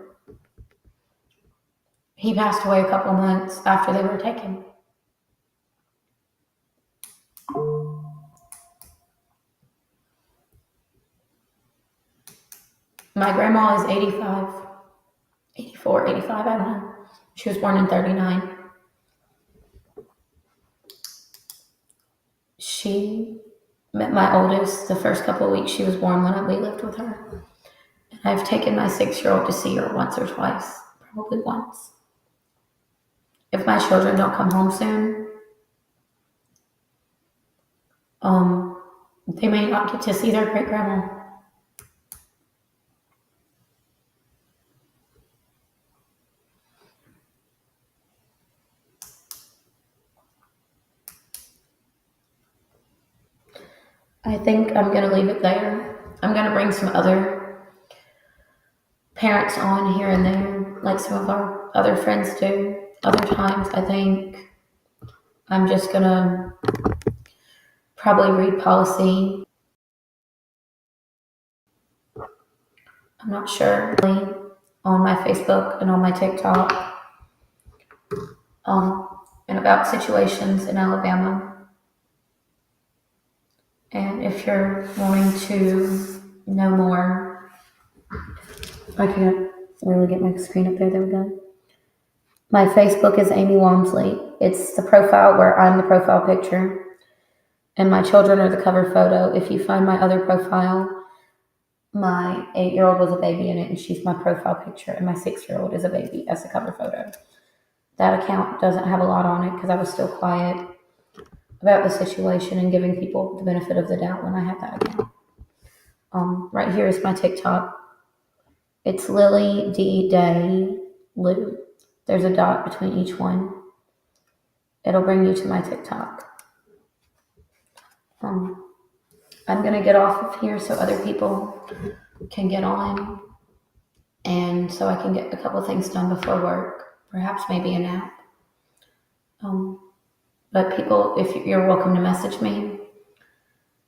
He passed away a couple months after they were taken. My grandma is 85, 84, 85, I don't know. She was born in 39. She met my oldest the first couple of weeks she was born when we lived with her. And I've taken my 6-year-old to see her once or twice, probably once. If my children don't come home soon, they may not get to see their great grandma. I think I'm going to leave it there. I'm going to bring some other parents on here and there, like some of our other friends do. Other times, I think I'm just going to probably read policy. I'm not sure. On my Facebook and on my TikTok. And about situations in Alabama. And if you're wanting to know more, I can't really get my screen up there. There we go. My Facebook is Amy Walmsley. It's the profile where I'm the profile picture. And my children are the cover photo. If you find my other profile, my 8-year-old was a baby in it, and she's my profile picture. And my 6-year-old is a baby as a cover photo. That account doesn't have a lot on it because I was still quiet about the situation and giving people the benefit of the doubt when I had that account. Right here is my TikTok. It's Lily D. Day Lou. There's a dot between each one. It'll bring you to my TikTok. I'm going to get off of here so other people can get on and so I can get a couple things done before work, perhaps maybe a nap. But people, if you're welcome to message me,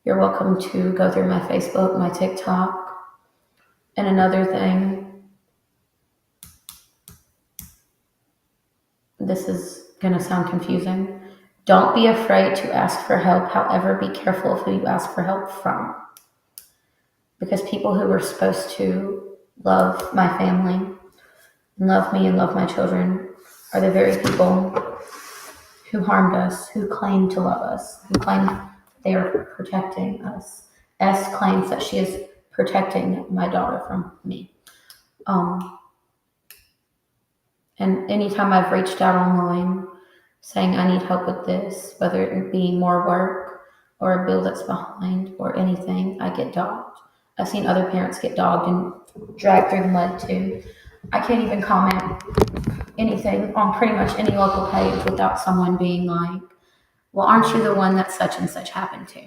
you're welcome to go through my Facebook, my TikTok. And another thing, this is going to sound confusing. Don't be afraid to ask for help. However, be careful of who you ask for help from. Because people who were supposed to love my family, love me and love my children are the very people who harmed us, who claim to love us, who claim they are protecting us. S claims that she is protecting my daughter from me. And anytime I've reached out online saying I need help with this, whether it be more work or a bill that's behind or anything, I get dogged. I've seen other parents get dogged and dragged through the mud too. I can't even comment anything on pretty much any local page without someone being like, well, aren't you the one that such and such happened to?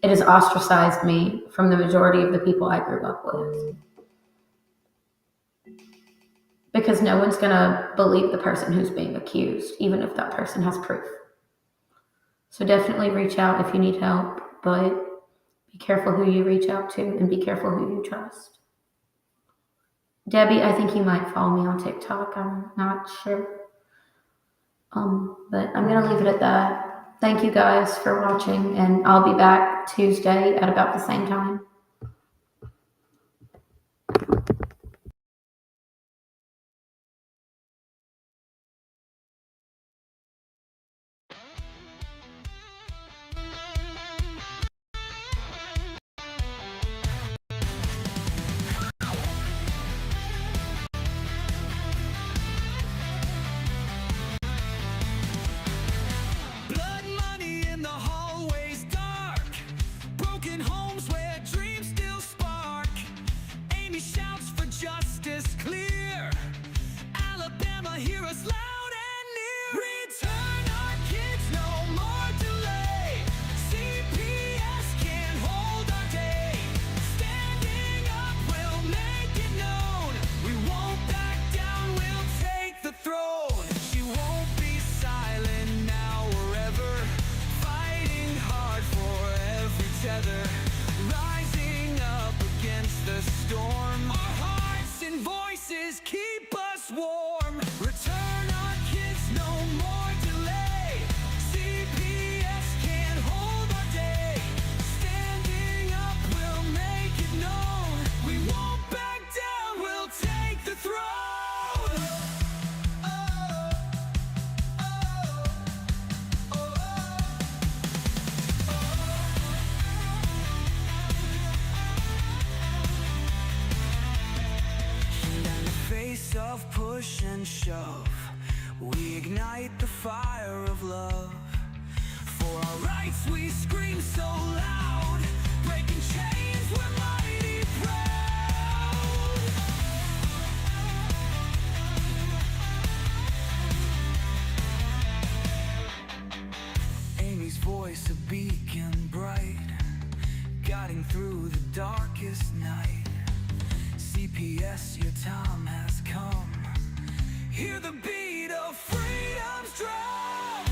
It has ostracized me from the majority of the people I grew up with. Because no one's going to believe the person who's being accused, even if that person has proof. So definitely reach out if you need help, but be Be careful who you reach out to and be careful who you trust. Debbie, I think you might follow me on TikTok. I'm not sure. But I'm going to leave it at that. Thank you guys for watching, and I'll be back Tuesday at about the same time. Blood money in the hallways dark. Broken homes where dreams still spark. Amy shouts for justice clear. Alabama, hear us loud and near. Return our kids, no more delay. CPS can't hold our day. Standing up, we'll make it known. We won't back down, we'll take the throne. She won't be silent now or ever. Fighting hard for every tether. Rising up against the storm. Our hearts and voices keep us warm. Return our kids, no more delay. CPS can't hold our day. Standing up, we'll make it known. We won't back down, we'll take the throne. In the face of push and shove, we ignite the fire of love. For our rights we scream so loud, breaking chains, we're mighty proud. Amy's voice a beacon bright, guiding through the darkest night. CPS, your time has come. Hear the beat of freedom's drum.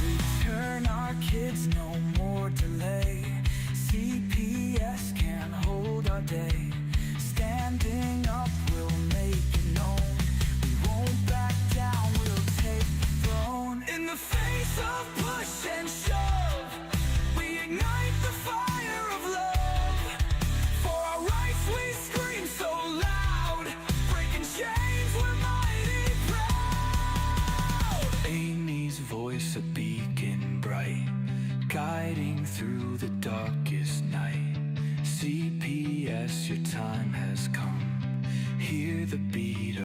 Return our kids, no more delay. CPS can't hold our day. Standing up, we'll make it known. We won't back down, we'll take the throne. In the face of push and shove, we ignite the fire of love. For our rights we scream so loud, breaking chains, we're mighty proud. Amy's voice a beacon bright, guiding through the darkest night. CPS, your time has come. Hear the beat of